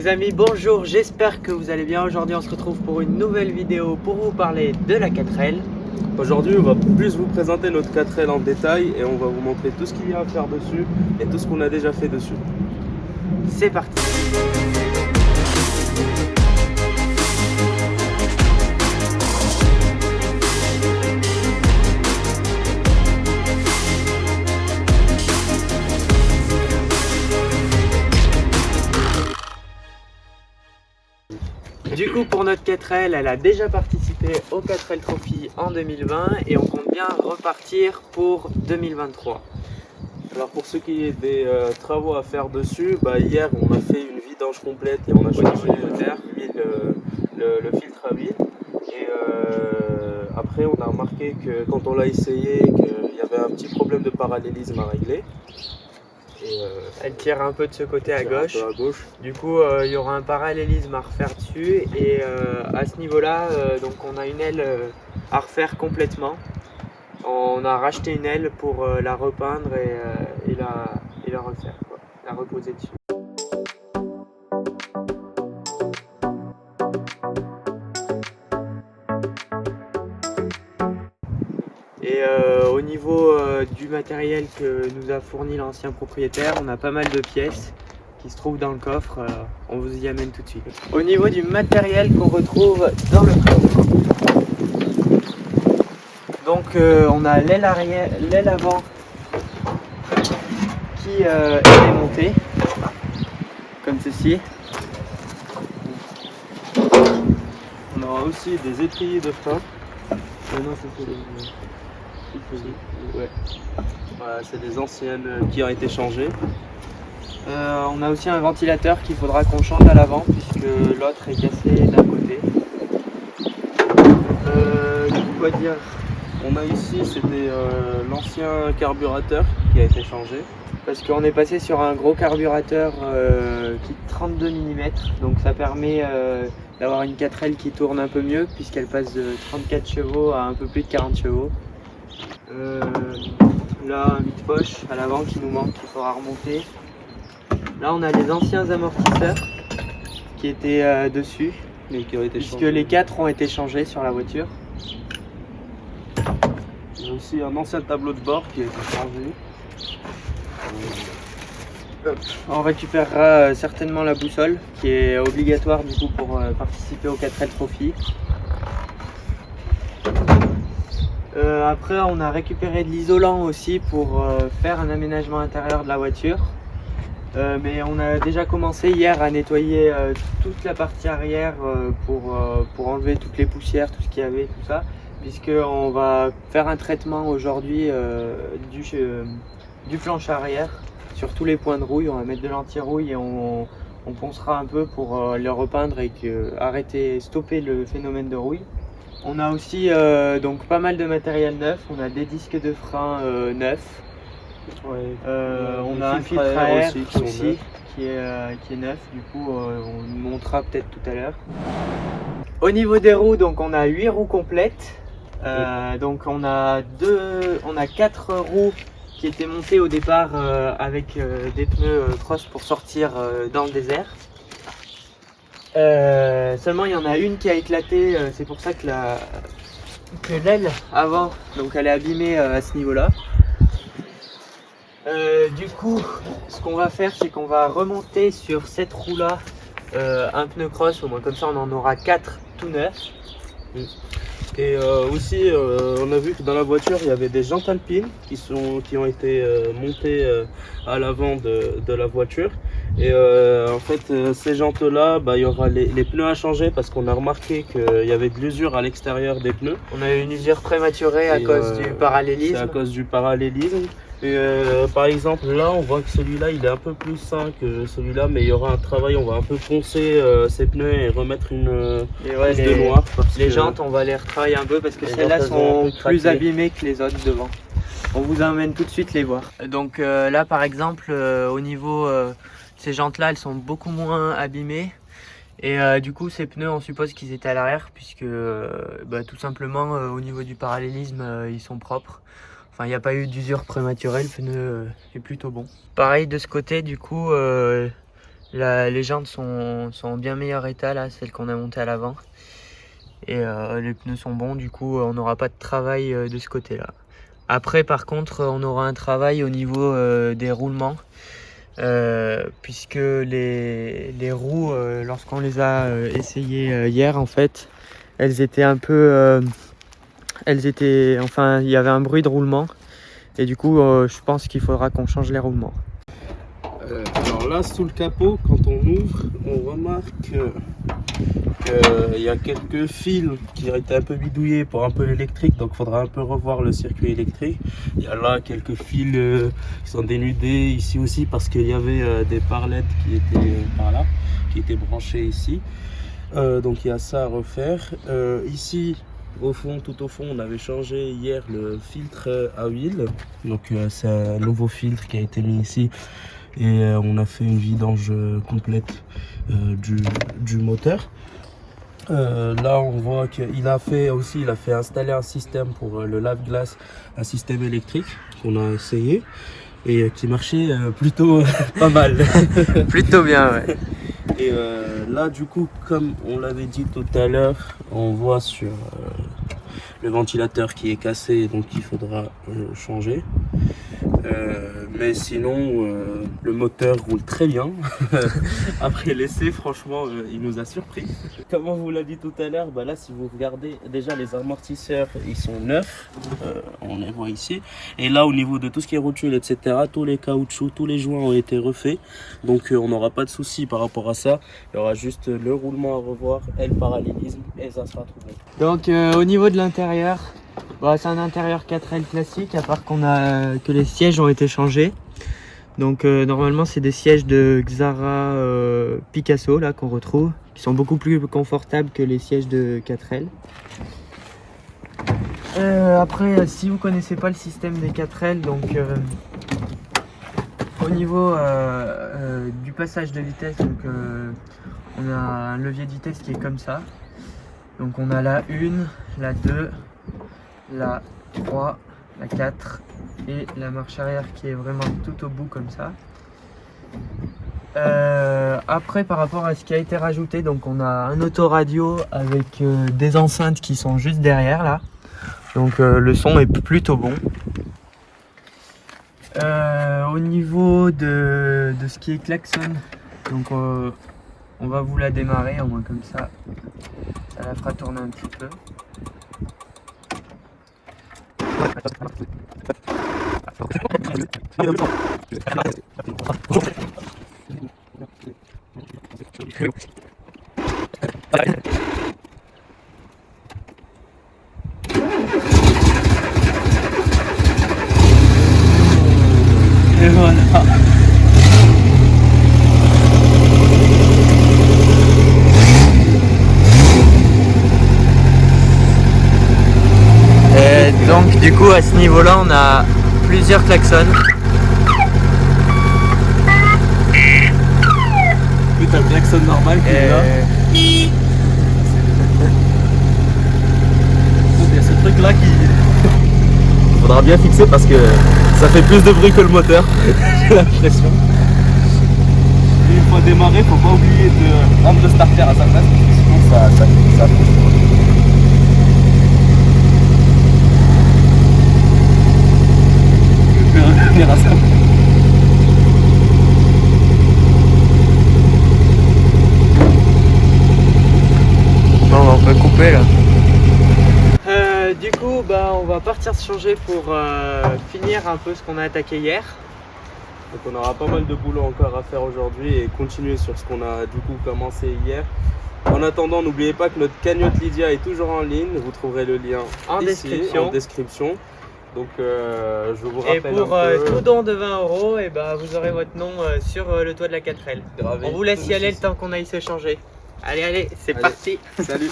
Les amis, bonjour, j'espère que vous allez bien. Aujourd'hui on se retrouve pour une nouvelle vidéo pour vous parler de la 4L. Aujourd'hui on va plus vous présenter notre 4L en détail et on va vous montrer tout ce qu'il y a à faire dessus et tout ce qu'on a déjà fait dessus. C'est parti. Du coup pour notre 4L, elle a déjà participé au 4L Trophy en 2020 et on compte bien repartir pour 2023. Alors pour ceux qui ont des travaux à faire dessus, hier on a fait une vidange complète et on a changé le filtre à huile. Et après on a remarqué que quand on l'a essayé qu'il y avait un petit problème de parallélisme à régler. Et elle tire un peu de ce côté à gauche. Un peu à gauche. Du coup, il y aura un parallélisme à refaire dessus. Et à ce niveau-là, donc on a une aile à refaire complètement. On a racheté une aile pour la repeindre et la refaire, quoi. La reposer dessus. Et au niveau du matériel que nous a fourni l'ancien propriétaire, on a pas mal de pièces qui se trouvent dans le coffre. On vous y amène tout de suite. Au niveau du matériel qu'on retrouve dans le coffre, donc on a l'aile avant qui est démontée comme ceci. On aura aussi des étriers de frein. Ouais. Voilà, c'est des anciennes qui ont été changées. On a aussi un ventilateur qu'il faudra qu'on change à l'avant puisque l'autre est cassé d'un côté. Quoi dire? On a ici, c'était l'ancien carburateur qui a été changé. Parce qu'on est passé sur un gros carburateur qui est 32 mm, donc ça permet d'avoir une 4L qui tourne un peu mieux puisqu'elle passe de 34 chevaux à un peu plus de 40 chevaux. Là, un vide-poche à l'avant qui nous manque, qu'il faudra remonter. Là, on a les anciens amortisseurs qui étaient dessus, mais qui ont été puisque changés. Les 4 ont été changés sur la voiture. Il y a aussi un ancien tableau de bord qui a été changé. On récupérera certainement la boussole qui est obligatoire du coup pour participer au 4L Trophy. Après on a récupéré de l'isolant aussi pour faire un aménagement intérieur de la voiture. Mais on a déjà commencé hier à nettoyer toute la partie arrière pour enlever toutes les poussières, tout ce qu'il y avait, tout ça. Puisqu'on va faire un traitement aujourd'hui du planche arrière sur tous les points de rouille. On va mettre de l'anti-rouille et on poncera un peu pour le repeindre et stopper le phénomène de rouille. On a aussi donc pas mal de matériel neuf. On a des disques de frein neufs. Ouais. On a un filtre à air aussi qui est neuf. Du coup, on le montrera peut-être tout à l'heure. Au niveau des roues, donc on a 8 roues complètes. Donc on a 4 roues qui étaient montées au départ avec des pneus cross pour sortir dans le désert. Seulement il y en a une qui a éclaté, c'est pour ça que l'aile avant, donc elle est abîmée à ce niveau là. Du coup ce qu'on va faire, c'est qu'on va remonter sur cette roue là un pneu cross, au moins comme ça on en aura 4 tout neufs. Et aussi, on a vu que dans la voiture, il y avait des jantes alpines qui ont été montées à l'avant de la voiture. Et en fait, ces jantes-là, il y aura les pneus à changer parce qu'on a remarqué qu'il y avait de l'usure à l'extérieur des pneus. On a eu une usure prématurée à cause du parallélisme. C'est à cause du parallélisme. Et par exemple, là, on voit que celui-là, il est un peu plus sain que celui-là, mais il y aura un travail, on va un peu poncer ces pneus et remettre une couche de noir. Les jantes, on va les retravailler un peu parce que celles-là sont plus abîmées que les autres devant. On vous emmène tout de suite les voir. Donc là, par exemple, au niveau ces jantes-là, elles sont beaucoup moins abîmées. Et du coup, ces pneus, on suppose qu'ils étaient à l'arrière puisque tout simplement, au niveau du parallélisme, ils sont propres. Enfin, il n'y a pas eu d'usure prématurée, le pneu est plutôt bon. Pareil de ce côté, du coup, Les jantes sont en bien meilleur état là, celles qu'on a montées à l'avant. Et les pneus sont bons, du coup on n'aura pas de travail de ce côté-là. Après par contre on aura un travail au niveau des roulements. Puisque les roues, lorsqu'on les a essayées hier en fait, elles étaient un peu... enfin il y avait un bruit de roulement. Et du coup je pense qu'il faudra qu'on change les roulements. Alors là, sous le capot, quand on ouvre, on remarque qu'il y a quelques fils qui ont été un peu bidouillés pour un peu l'électrique, donc il faudra un peu revoir le circuit électrique. Il y a là quelques fils qui sont dénudés ici aussi parce qu'il y avait des parlettes qui étaient par là, qui étaient branchées ici. Donc il y a ça à refaire. Ici, au fond, tout au fond, on avait changé hier le filtre à huile. Donc c'est un nouveau filtre qui a été mis ici. Et on a fait une vidange complète du moteur. Là on voit qu'il a fait installer un système pour le lave-glace, un système électrique qu'on a essayé et qui marchait plutôt pas mal. Plutôt bien, ouais. Et là du coup, comme on l'avait dit tout à l'heure, on voit sur le ventilateur qui est cassé, donc il faudra changer. Mais sinon le moteur roule très bien. Après l'essai, franchement il nous a surpris. Comme on vous l'a dit tout à l'heure, là si vous regardez déjà les amortisseurs ils sont neufs, on les voit ici, et là au niveau de tout ce qui est rotule etc, tous les caoutchoucs, tous les joints ont été refaits, donc on n'aura pas de souci par rapport à ça. Il y aura juste le roulement à revoir et le parallélisme et ça sera tout bon. Donc au niveau de l'intérieur, c'est un intérieur 4L classique, à part que les sièges ont été changés. Donc normalement c'est des sièges de Xara Picasso là qu'on retrouve, qui sont beaucoup plus confortables que les sièges de 4L. Après si vous connaissez pas le système des 4L, donc au niveau du passage de vitesse, donc on a un levier de vitesse qui est comme ça. Donc on a la 1, la 2, la 3, la 4 et la marche arrière qui est vraiment tout au bout comme ça. Après par rapport à ce qui a été rajouté, donc on a un autoradio avec des enceintes qui sont juste derrière là. Donc le son est plutôt bon. Au niveau de ce qui est klaxon, donc on va vous la démarrer au moins comme ça la fera tourner un petit peu. Et voilà. Et donc du coup à ce niveau-là on a plusieurs klaxons. T'as le klaxon normal qui est là. Il y a ce truc là qui faudra bien fixer parce que ça fait plus de bruit que le moteur. J'ai l'impression. Et une fois démarré, faut pas oublier de rendre le starter à sa place parce que sinon ça pousse. Je vais revenir à ça. Bon, on peut couper là. Du coup on va partir se changer pour finir un peu ce qu'on a attaqué hier. Donc on aura pas mal de boulot encore à faire aujourd'hui et continuer sur ce qu'on a du coup commencé hier. En attendant, n'oubliez pas que notre cagnotte Lydia est toujours en ligne. Vous trouverez le lien en description. Donc je vous rappelle. Et pour tout don de 20 €, et vous aurez votre nom sur le toit de la 4L. Gravé. On vous laisse y aller le temps qu'on aille se changer. Allez, c'est parti. Salut.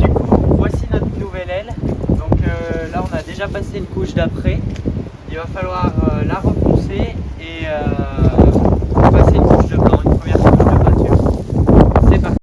Du coup, voici notre nouvelle aile. Donc là, on a déjà passé une couche d'après. Il va falloir la reponcer et passer une couche de blanc, une première couche de peinture. C'est parti.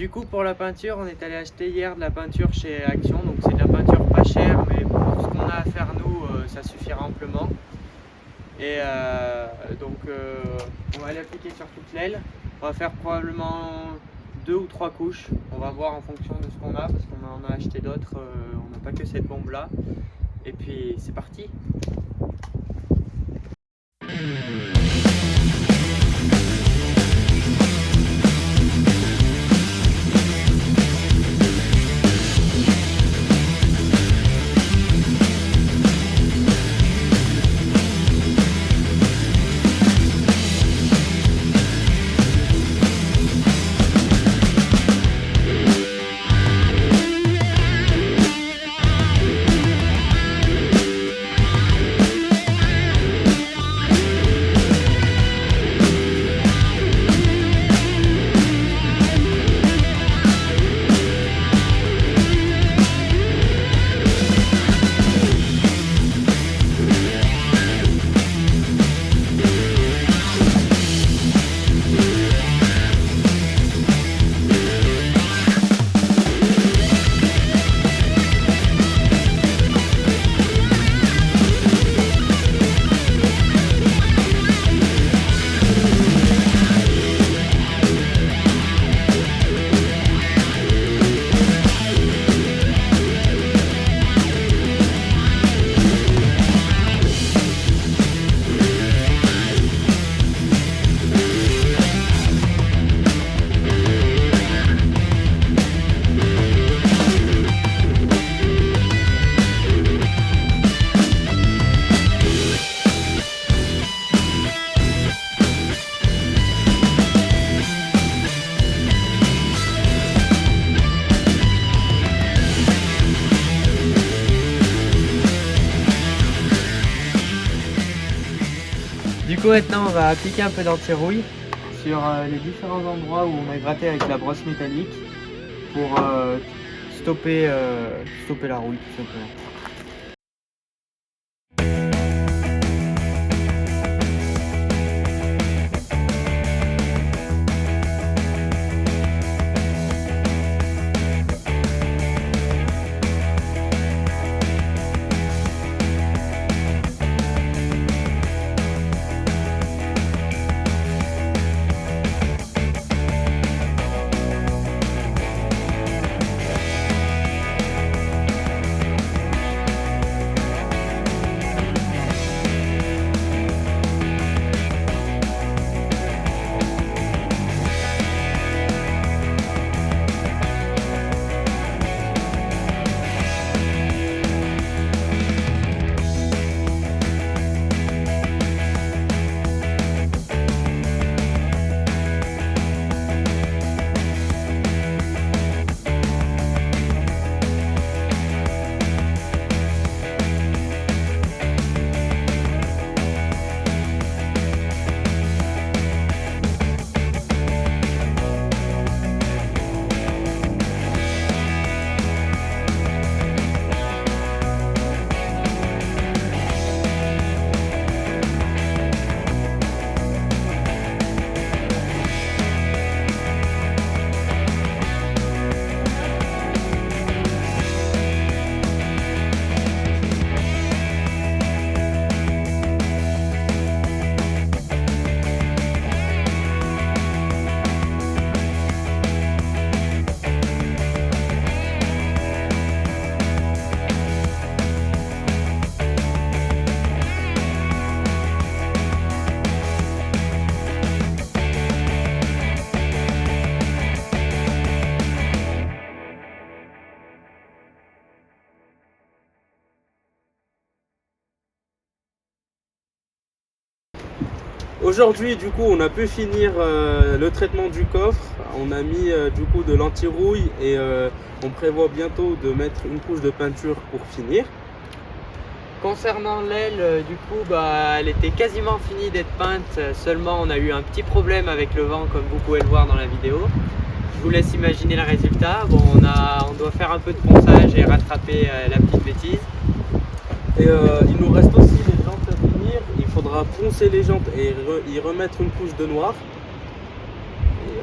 Du coup, pour la peinture, on est allé acheter hier de la peinture chez Action. Donc c'est de la peinture pas chère, mais pour ce qu'on a à faire nous, ça suffira amplement. Et on va l'appliquer sur toute l'aile. On va faire probablement 2 ou 3 couches. On va voir en fonction de ce qu'on a, parce qu'on en a acheté d'autres. On n'a pas que cette bombe là. Et puis c'est parti. Du coup maintenant on va appliquer un peu d'anti-rouille sur les différents endroits où on a gratté avec la brosse métallique pour stopper la rouille tout simplement. Aujourd'hui, du coup, on a pu finir le traitement du coffre. On a mis du coup de l'anti-rouille et on prévoit bientôt de mettre une couche de peinture pour finir. Concernant l'aile, du coup, elle était quasiment finie d'être peinte, seulement on a eu un petit problème avec le vent comme vous pouvez le voir dans la vidéo. Je vous laisse imaginer le résultat. Bon, on doit faire un peu de ponçage et rattraper la petite bêtise. Et il nous reste aussi les jantes à finir. Il faudra poncer les jantes et y remettre une couche de noir.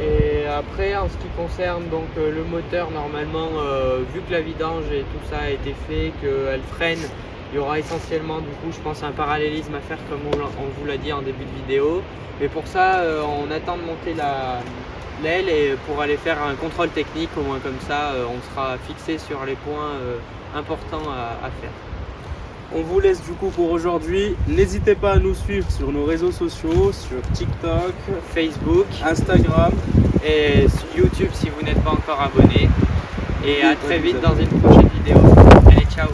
Et après, en ce qui concerne donc le moteur, normalement, vu que la vidange et tout ça a été fait, qu'elle freine, il y aura essentiellement du coup, je pense, un parallélisme à faire comme on vous l'a dit en début de vidéo. Mais pour ça, on attend de monter l'aile et pour aller faire un contrôle technique, au moins comme ça, on sera fixé sur les points importants à faire. On vous laisse du coup pour aujourd'hui. N'hésitez pas à nous suivre sur nos réseaux sociaux, sur TikTok, Facebook, Instagram et sur YouTube si vous n'êtes pas encore abonné. Et à très vite dans une prochaine vidéo. Allez, ciao!